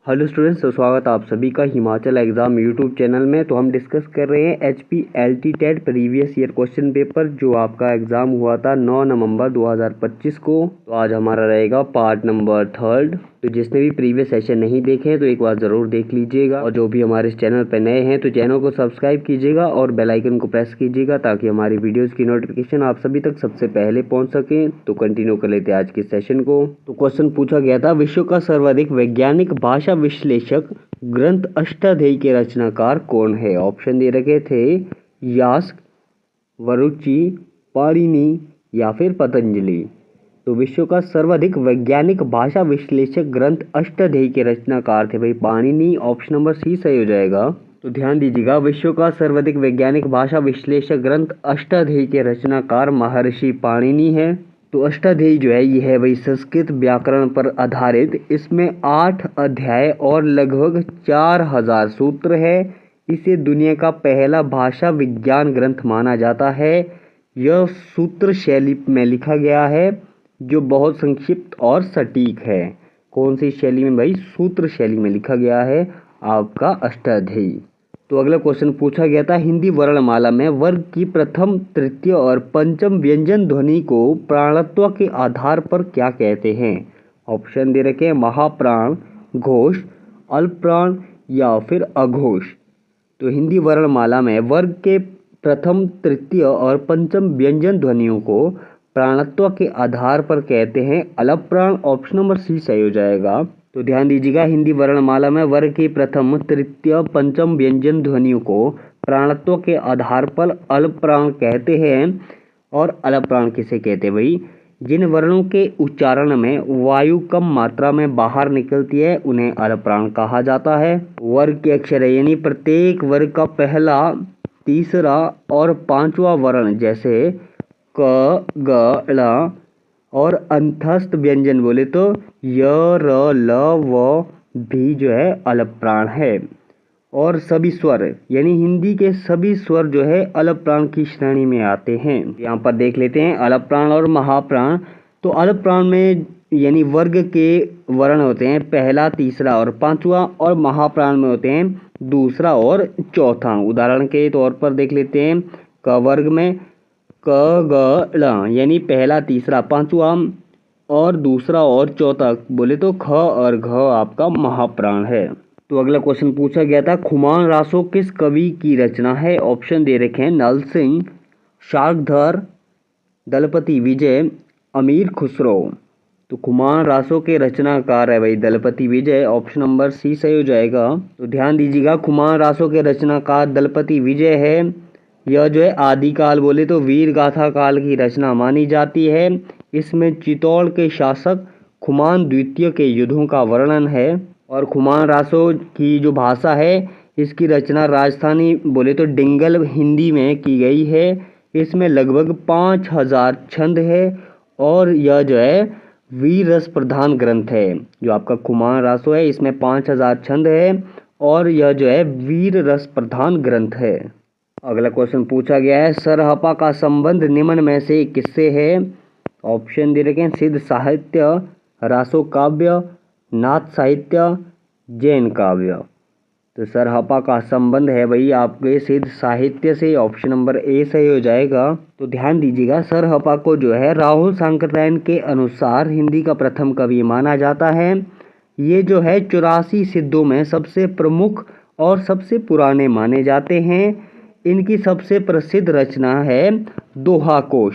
Hello students, तो स्वागत है आप सभी का हिमाचल एग्ज़ाम यूट्यूब चैनल में। तो हम डिस्कस कर रहे हैं HPLT TET previous year question paper जो आपका एग्ज़ाम हुआ था 9 नवंबर 2025 को। तो आज हमारा रहेगा पार्ट नंबर 3। तो जिसने भी प्रीवियस सेशन नहीं देखे हैं तो एक बार ज़रूर देख लीजिएगा, और जो भी हमारे इस चैनल पर नए हैं तो चैनल को सब्सक्राइब कीजिएगा और बेल आइकन को प्रेस कीजिएगा ताकि हमारी वीडियोज़ की नोटिफिकेशन आप सभी तक सबसे पहले पहुँच सकें। तो कंटिन्यू कर लेते हैं आज के सेशन को। तो क्वेश्चन पूछा गया था, विश्व का सर्वाधिक वैज्ञानिक भाषा विश्लेषक ग्रंथ अष्टाध्यायी के रचनाकार कौन है? ऑप्शन दे रखे थे यास्क, वरुचि, पाणिनि या फिर पतंजलि। तो विश्व का सर्वाधिक वैज्ञानिक भाषा विश्लेषक ग्रंथ अष्टाध्यायी के रचनाकार थे भाई पाणिनि। ऑप्शन नंबर सी सही हो जाएगा। तो ध्यान दीजिएगा, विश्व का सर्वाधिक वैज्ञानिक भाषा विश्लेषक ग्रंथ अष्टाध्यायी के रचनाकार महर्षि पाणिनि है। तो अष्टाध्यायी जो है ये है भाई संस्कृत व्याकरण पर आधारित। इसमें 8 अध्याय और लगभग 4000 सूत्र है। इसे दुनिया का पहला भाषा विज्ञान ग्रंथ माना जाता है। यह सूत्र शैली में लिखा गया है जो बहुत संक्षिप्त और सटीक है। कौन सी शैली में भाई? सूत्र शैली में लिखा गया है आपका अष्टाध्यायी। तो अगला क्वेश्चन पूछा गया था, हिंदी वर्णमाला में वर्ग की प्रथम, तृतीय और पंचम व्यंजन ध्वनि को प्राणत्व के आधार पर क्या कहते हैं? ऑप्शन दे रखे हैं महाप्राण, घोष, अल्पप्राण या फिर अघोष। तो हिंदी वर्णमाला में वर्ग के प्रथम, तृतीय और पंचम व्यंजन ध्वनियों को प्राणत्व के आधार पर कहते हैं अल्पप्राण। ऑप्शन नंबर सी सही हो जाएगा। तो ध्यान दीजिएगा, हिंदी वर्णमाला में वर्ग की प्रथम, तृतीय, पंचम व्यंजन ध्वनियों को प्राणत्व के आधार पर अल्पप्राण कहते हैं। और अल्पप्राण किसे कहते हैं भाई? जिन वर्णों के उच्चारण में वायु कम मात्रा में बाहर निकलती है उन्हें अल्पप्राण कहा जाता है। वर्ग के अक्षर है, यानी प्रत्येक वर्ग का पहला, तीसरा और पांचवा वर्ण जैसे क, ग, ळ और अंतस्थ व्यंजन बोले तो य, र, ल, व भी जो है अल्पप्राण है। और सभी स्वर यानी हिंदी के सभी स्वर जो है अल्पप्राण की श्रेणी में आते हैं। यहाँ पर देख लेते हैं अल्पप्राण और महाप्राण। तो अल्पप्राण में यानी वर्ग के वर्ण होते हैं पहला, तीसरा और पांचवा, और महाप्राण में होते हैं दूसरा और चौथा। उदाहरण के तौर पर देख लेते हैं, क वर्ग में क, ग, ळ यानी पहला, तीसरा, पांचवा और दूसरा और चौथा बोले तो ख और घ आपका महाप्राण है। तो अगला क्वेश्चन पूछा गया था, खुमान रासो किस कवि की रचना है? ऑप्शन दे रखे हैं नल सिंह, शार्ंगधर, दलपति विजय, अमीर खुसरो। तो खुमान रासो के रचनाकार है भाई दलपति विजय। ऑप्शन नंबर सी सही हो जाएगा। तो ध्यान दीजिएगा, खुमान रासो के रचनाकार दलपति विजय है। यह जो है आदिकाल बोले तो वीर गाथा काल की रचना मानी जाती है। इसमें चित्तौड़ के शासक खुमान द्वितीय के युद्धों का वर्णन है। और खुमान रासो की जो भाषा है इसकी रचना राजस्थानी बोले तो डिंगल हिंदी में की गई है। इसमें लगभग 5000 छंद है और यह जो है वीर रस प्रधान ग्रंथ है। जो आपका खुमान रासो है इसमें 5000 छंद है और यह जो है वीर रस प्रधान ग्रंथ है। अगला क्वेश्चन पूछा गया है, सरहपा का संबंध निम्न में से किससे है? ऑप्शन दे रखे हैं सिद्ध साहित्य, रासो काव्य, नाथ साहित्य, जैन काव्य। तो सरहपा का संबंध है भाई आपके सिद्ध साहित्य से। ऑप्शन नंबर ए सही हो जाएगा। तो ध्यान दीजिएगा, सरहपा को जो है राहुल सांकृत्यायन के अनुसार हिंदी का प्रथम कवि माना जाता है। ये जो है 84 सिद्धों में सबसे प्रमुख और सबसे पुराने माने जाते हैं। इनकी सबसे प्रसिद्ध रचना है दोहा कोश।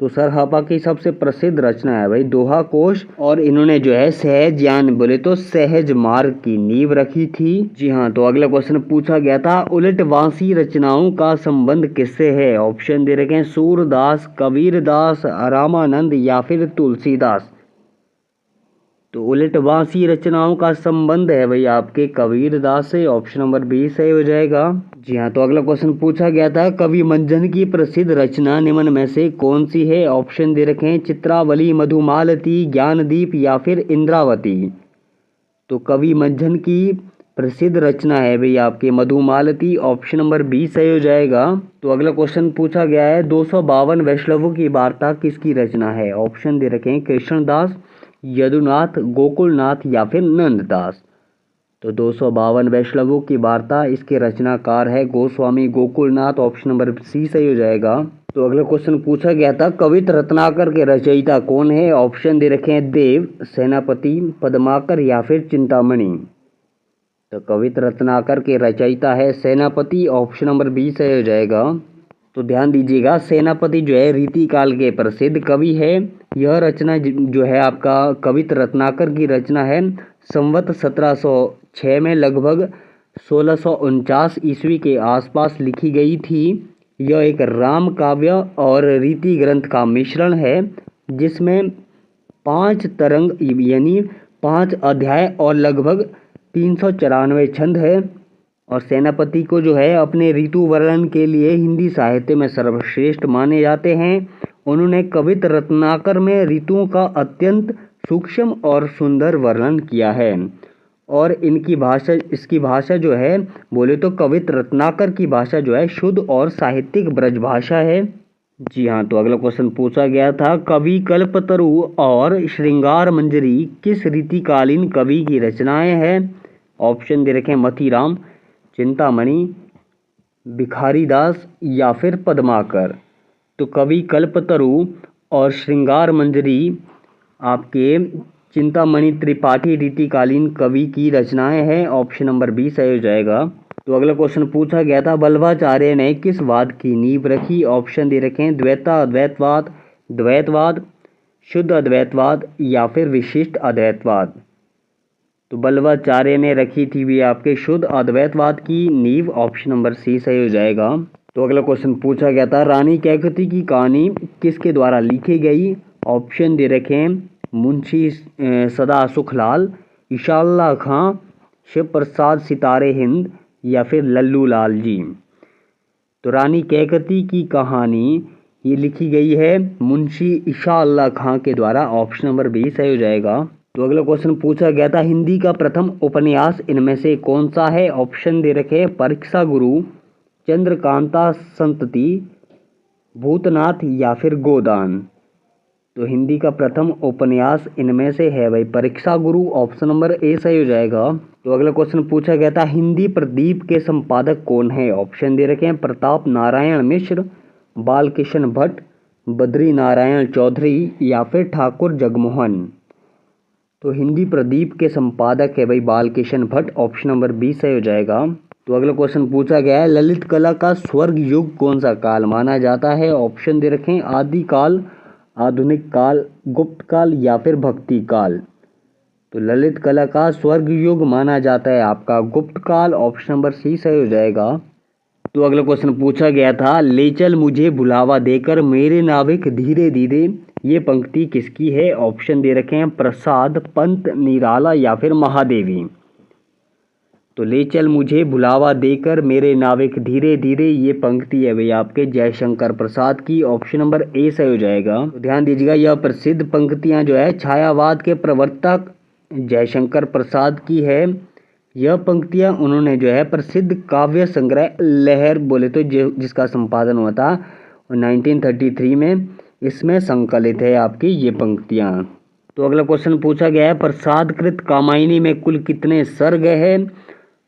तो सरहपा की सबसे प्रसिद्ध रचना है भाई दोहा कोश। और इन्होंने जो है सहज ज्ञान बोले तो सहज मार्ग की नींव रखी थी। जी हाँ। तो अगला क्वेश्चन पूछा गया था, उलटवासी रचनाओं का संबंध किससे है? ऑप्शन दे रखे हैं सूरदास, कबीरदास, रामानंद या फिर तुलसीदास। तो उलटवासी रचनाओं का संबंध है भाई आपके कबीरदास से। ऑप्शन नंबर बी सही हो जाएगा। जी हाँ। तो अगला क्वेश्चन पूछा गया था, कवि मंजन की प्रसिद्ध रचना निम्न में से कौन सी है? ऑप्शन दे रखे हैं चित्रावली, मधुमालती, ज्ञानदीप या फिर इंद्रावती। तो कवि मंजन की प्रसिद्ध रचना है भाई आपके मधुमालती। ऑप्शन नंबर बी सही हो जाएगा। तो अगला क्वेश्चन पूछा गया है, 252 वैष्णवों की वार्ता किसकी रचना है? ऑप्शन दे रखे हैं कृष्णदास, यदुनाथ, गोकुलनाथ या फिर नंददास। तो 252 वैष्णवों की वार्ता, इसके रचनाकार है Goswami Gokulnath. Option number C सही हो जाएगा। तो अगला क्वेश्चन पूछा गया था कवित रत्नाकर के रचयिता कौन है। ऑप्शन दे रखे हैं देव, सेनापति, पद्माकर या फिर चिंतामणि। तो कवित रत्नाकर के रचयिता है सेनापति। ऑप्शन नंबर बी सही हो जाएगा। तो ध्यान दीजिएगा, सेनापति जो है रीति काल के प्रसिद्ध कवि है। यह रचना जो है आपका कवित रत्नाकर की रचना है संवत 1706 में लगभग 1649 ईस्वी के आसपास लिखी गई थी। यह एक राम काव्य और रीति ग्रंथ का मिश्रण है जिसमें 5 तरंग यानी 5 अध्याय और लगभग 394 छंद है। और सेनापति को जो है अपने ऋतु वर्णन के लिए हिंदी साहित्य में सर्वश्रेष्ठ माने जाते हैं। उन्होंने कवित रत्नाकर में ऋतुओं का अत्यंत सूक्ष्म और सुंदर वर्णन किया है। और इसकी भाषा जो है बोले तो कवित रत्नाकर की भाषा जो है शुद्ध और साहित्यिक ब्रज भाषा है। जी हाँ, तो अगला क्वेश्चन पूछा गया था कवि कल्पतरु और श्रृंगार मंजरी किस रीतिकालीन कवि की रचनाएं हैं। ऑप्शन दे रखे हैं मतीराम, चिंतामणि, भिखारीदास या फिर पद्माकर। तो कवि कल्पतरु और श्रृंगार मंजरी आपके चिंतामणि त्रिपाठी रीतिकालीन कवि की रचनाएं हैं। ऑप्शन नंबर बी सही हो जाएगा। तो अगला क्वेश्चन पूछा गया था वल्लभाचार्य ने किस वाद की नींव रखी। ऑप्शन दे रखे हैं द्वैताद्वैतवाद, द्वैतवाद, शुद्ध अद्वैतवाद या फिर विशिष्ट अद्वैतवाद। तो वल्लभाचार्य ने रखी थी भी आपके शुद्ध अद्वैतवाद की नींव। ऑप्शन नंबर सी सही हो जाएगा। तो अगला क्वेश्चन पूछा गया था रानी कैकती की कहानी किसके द्वारा लिखी गई। ऑप्शन दे रखे हैं मुंशी सदा सुखलाल, ईशाल्ला खां, शिव प्रसाद सितारे हिंद या फिर लल्लू लाल जी। तो रानी कैकती की कहानी ये लिखी गई है मुंशी ईशाल्ला खां के द्वारा। ऑप्शन नंबर बी सही हो जाएगा। तो अगला क्वेश्चन पूछा गया था हिंदी का प्रथम उपन्यास इनमें से कौन सा है। ऑप्शन दे रखे परीक्षा गुरु, चंद्रकांता संतति, भूतनाथ या फिर गोदान। तो हिंदी का प्रथम उपन्यास इनमें से है भाई परीक्षा गुरु। ऑप्शन नंबर ए सही हो जाएगा। तो अगला क्वेश्चन पूछा गया था हिंदी प्रदीप के संपादक कौन है। ऑप्शन दे रखे हैं प्रताप नारायण मिश्र, बालकिशन भट्ट, बद्री नारायण चौधरी या फिर ठाकुर जगमोहन। तो हिंदी प्रदीप के संपादक है भाई Balkishan Bhatt. Option number B सही हो जाएगा। तो अगला क्वेश्चन पूछा गया है ललित कला का स्वर्ग युग कौन सा काल माना जाता है। ऑप्शन दे रखे हैं आदि काल, आधुनिक काल, गुप्त काल या फिर भक्ति काल। तो ललित कला का स्वर्ग युग माना जाता है आपका गुप्त काल। ऑप्शन नंबर सी सही हो जाएगा। तो अगला क्वेश्चन पूछा गया था ले चल मुझे बुलावा देकर मेरे नाविक धीरे धीरे, ये पंक्ति किसकी है। ऑप्शन दे रखे हैं प्रसाद, पंत, निराला या फिर महादेवी। तो ले चल मुझे बुलावा देकर मेरे नाविक धीरे धीरे, ये पंक्ति है भाई आपके जयशंकर प्रसाद की। ऑप्शन नंबर ए सही हो जाएगा। तो ध्यान दीजिएगा यह प्रसिद्ध पंक्तियां जो है छायावाद के प्रवर्तक जयशंकर प्रसाद की है। यह पंक्तियां उन्होंने जो है प्रसिद्ध काव्य संग्रह लहर बोले तो जिसका संपादन हुआ था 1933 में, इसमें संकलित है आपकी ये पंक्तियां। तो अगला क्वेश्चन पूछा गया है प्रसादकृत कामायनी में कुल कितने सर्ग है।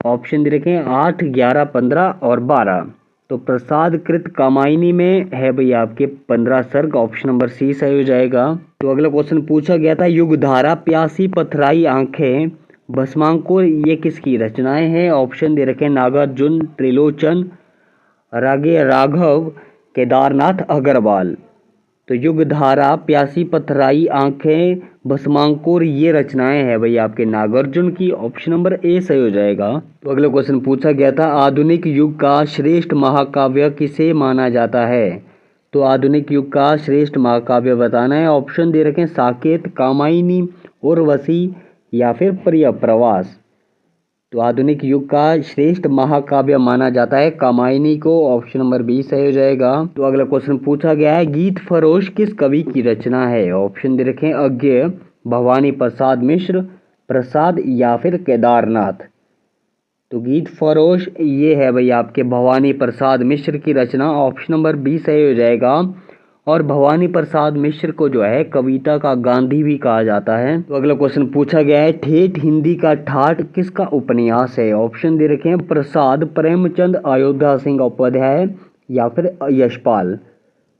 ऑप्शन दे रखे हैं 8, 11, 15 और 12। तो प्रसादकृत कामायनी में है भाई आपके 15 सर्ग। ऑप्शन नंबर सी सही हो जाएगा। तो अगला क्वेश्चन पूछा गया था युगधारा, प्यासी पथराई आंखें, भस्मांकुर, ये किसकी रचनाएं हैं। ऑप्शन दे रखे हैं नागार्जुन, त्रिलोचन, रागे राघव, केदारनाथ अग्रवाल। तो युगधारा, प्यासी पथराई आंखें, भस्मांकुर, ये रचनाएं हैं भाई आपके नागार्जुन की। ऑप्शन नंबर ए सही हो जाएगा। तो अगला क्वेश्चन पूछा गया था आधुनिक युग का श्रेष्ठ महाकाव्य किसे माना जाता है। तो आधुनिक युग का श्रेष्ठ महाकाव्य बताना है। ऑप्शन दे रखे हैं साकेत, कामायनी, उर्वशी या फिर प्रिय प्रवास। तो आधुनिक युग का श्रेष्ठ महाकाव्य माना जाता है कामायनी को। ऑप्शन नंबर बी सही हो जाएगा। तो अगला क्वेश्चन पूछा गया है गीत फरोश किस कवि की रचना है। ऑप्शन दे रखे हैं अज्ञेय, भवानी प्रसाद मिश्र, प्रसाद या फिर केदारनाथ। तो गीत फरोश ये है भाई आपके भवानी प्रसाद मिश्र की रचना। ऑप्शन नंबर बी सही हो जाएगा। और भवानी प्रसाद मिश्र को जो है कविता का गांधी भी कहा जाता है। तो अगला क्वेश्चन पूछा गया है, ठेठ हिंदी का ठाठ किसका उपन्यास है? ऑप्शन दे रखे हैं, प्रसाद, प्रेमचंद, अयोध्या सिंह उपाध्याय या फिर यशपाल।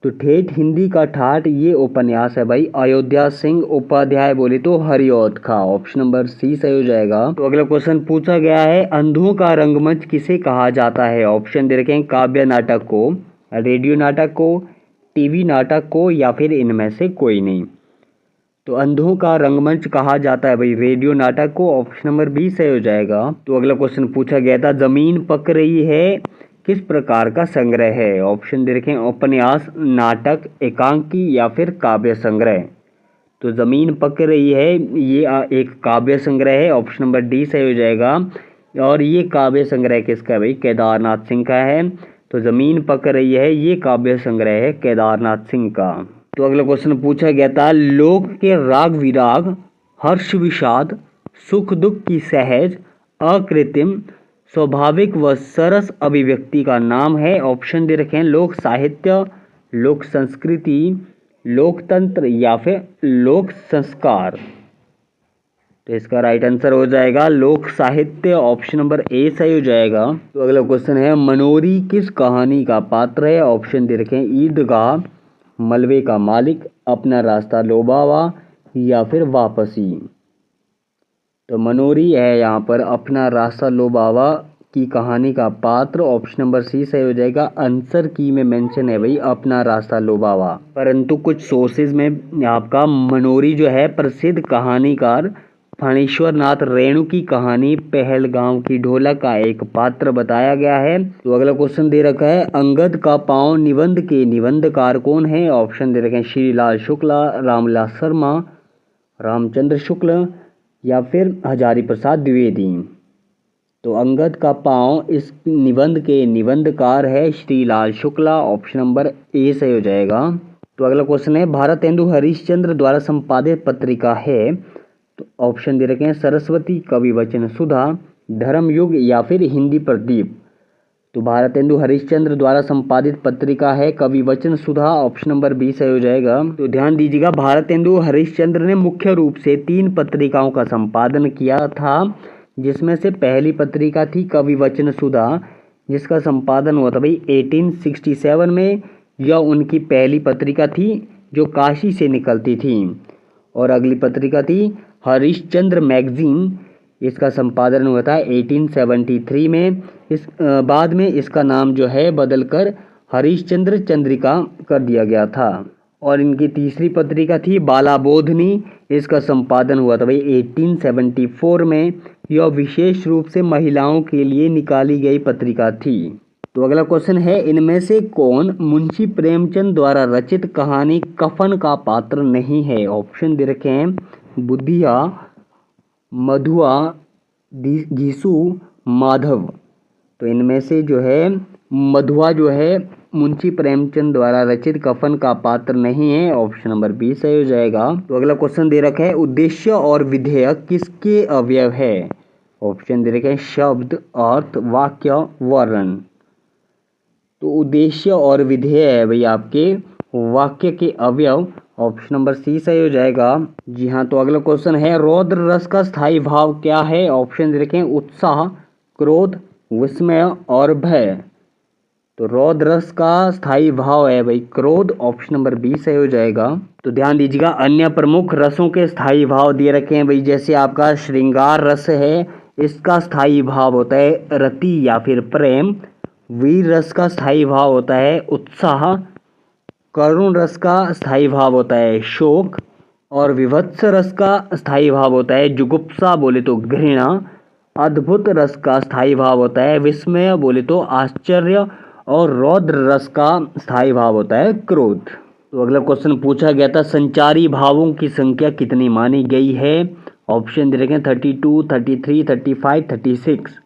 तो ठेठ हिंदी का ठाठ ये उपन्यास है भाई अयोध्या सिंह उपाध्याय, बोले तो हरिऔध का। ऑप्शन नंबर सी सही हो जाएगा। तो अगला क्वेश्चन पूछा गया है, अंधों का रंगमंच किसे कहा जाता है? ऑप्शन दे रखे हैं, काव्य नाटक को, रेडियो नाटक को, टीवी नाटक को या फिर इनमें से कोई नहीं। तो अंधों का रंगमंच कहा जाता है भाई रेडियो नाटक को। ऑप्शन नंबर बी सही हो जाएगा। तो अगला क्वेश्चन पूछा गया था, जमीन पक रही है किस प्रकार का संग्रह है? ऑप्शन दे रखे हैं, उपन्यास, नाटक, एकांकी या फिर काव्य संग्रह। तो जमीन पक रही है ये एक काव्य संग्रह है। ऑप्शन नंबर डी सही हो जाएगा। और ये काव्य संग्रह किसका है भाई? केदारनाथ सिंह का है। तो जमीन पक रही है ये काव्य संग्रह है केदारनाथ सिंह का। तो अगला क्वेश्चन पूछा गया था, लोक के राग विराग, हर्ष विषाद, सुख दुख की सहज, अकृत्रिम, स्वाभाविक व सरस अभिव्यक्ति का नाम है। ऑप्शन दे रखे हैं, लोक साहित्य, लोक संस्कृति, लोकतंत्र या फिर लोक संस्कार। तो इसका राइट आंसर हो जाएगा लोक साहित्य। ऑप्शन नंबर ए सही हो जाएगा। तो अगला क्वेश्चन है, मनोरी किस कहानी का पात्र है? ऑप्शन दे रखे हैं, ईदगाह, मलबे का मालिक, अपना रास्ता लो बाबा या फिर वापसी। तो मनोरी है यहाँ पर अपना रास्ता लो बाबा की कहानी का पात्र। ऑप्शन नंबर सी सही हो जाएगा। आंसर की में मेंशन है भाई अपना रास्ता लो बाबा, परंतु कुछ सोर्सेज में आपका मनोरी जो है प्रसिद्ध कहानीकार फणीश्वर नाथ रेणु की कहानी पहलगांव की ढोलक का एक पात्र बताया गया है। तो अगला क्वेश्चन दे रखा है, अंगद का पाँव निबंध के निबंधकार कौन है? ऑप्शन दे रखे हैं, श्रीलाल शुक्ला, रामलाल शर्मा, रामचंद्र शुक्ल या फिर हजारी प्रसाद द्विवेदी। तो अंगद का पाँव इस निबंध के निबंधकार है Shrilal Shukla. Option number A सही हो जाएगा। तो अगला क्वेश्चन है, भारतेंदु हरिश्चंद्र द्वारा संपादित पत्रिका है? तो ऑप्शन दे रखे हैं, सरस्वती, कवि वचन सुधा, धर्मयुग या फिर हिंदी प्रदीप। तो भारतेंदु हरिश्चंद्र द्वारा संपादित पत्रिका है कवि वचन सुधा। ऑप्शन नंबर बी सही हो जाएगा। तो ध्यान दीजिएगा, भारतेंदु हरिश्चंद्र ने मुख्य रूप से 3 पत्रिकाओं का संपादन किया था, जिसमें से पहली पत्रिका थी कवि वचन सुधा, जिसका संपादन हुआ था भाई 1867 में। यह उनकी पहली पत्रिका थी जो काशी से निकलती थी। और अगली पत्रिका थी हरिश्चंद्र मैगजीन, इसका संपादन हुआ था 1873 में। इस बाद में इसका नाम जो है बदलकर हरिश्चंद्र चंद्रिका कर दिया गया था। और इनकी तीसरी पत्रिका थी बालाबोधनी, इसका संपादन हुआ था भाई 1874 में। यह विशेष रूप से महिलाओं के लिए निकाली गई पत्रिका थी। तो अगला क्वेश्चन है, इनमें से कौन मुंशी प्रेमचंद द्वारा रचित कहानी कफन का पात्र नहीं है? ऑप्शन दे रखे हैं, बुधिया, मधुआ, घिसू, माधव। तो इनमें से जो है मधुआ जो है मुंशी प्रेमचंद द्वारा रचित कफन का पात्र नहीं है। ऑप्शन नंबर बी सही हो जाएगा। तो अगला क्वेश्चन दे रखा है, उद्देश्य और विधेयक किसके अवयव है? ऑप्शन दे रखे हैं, शब्द, अर्थ, वाक्य, वर्ण। तो उद्देश्य और विधेय है भाई आपके वाक्य के अवयव। ऑप्शन नंबर सी सही हो जाएगा। जी हाँ। तो अगला क्वेश्चन है, रौद्र रस का स्थायी भाव क्या है? ऑप्शन दे रखे हैं, उत्साह, क्रोध, विस्मय और भय। तो रौद्र रस का स्थायी भाव है भाई क्रोध। ऑप्शन नंबर बी सही हो जाएगा। तो ध्यान दीजिएगा, अन्य प्रमुख रसों के स्थायी भाव दिए रखे हैं भाई, जैसे आपका श्रृंगार रस है, इसका स्थायी भाव होता है रति या फिर प्रेम। वीर रस का स्थायी भाव होता है उत्साह। करुण रस का स्थायी भाव होता है शोक। और विभत्स रस का स्थायी भाव होता है जुगुप्सा, बोले तो घृणा। अद्भुत रस का स्थायी भाव होता है विस्मय, बोले तो आश्चर्य। और रौद्र रस का स्थायी भाव होता है क्रोध। तो अगला क्वेश्चन पूछा गया था, संचारी भावों की संख्या कितनी मानी गई है? ऑप्शन दे रखे हैं, 32, 33, 35, 36।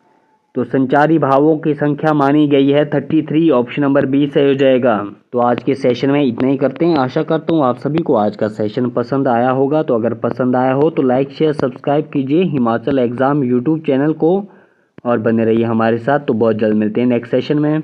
तो संचारी भावों की संख्या मानी गई है 33। ऑप्शन नंबर बी सही हो जाएगा। तो आज के सेशन में इतना ही करते हैं। आशा करता हूँ आप सभी को आज का सेशन पसंद आया होगा। तो अगर पसंद आया हो तो लाइक, शेयर, सब्सक्राइब कीजिए हिमाचल एग्ज़ाम यूट्यूब चैनल को और बने रहिए हमारे साथ। तो बहुत जल्द मिलते हैं नेक्स्ट सेशन में।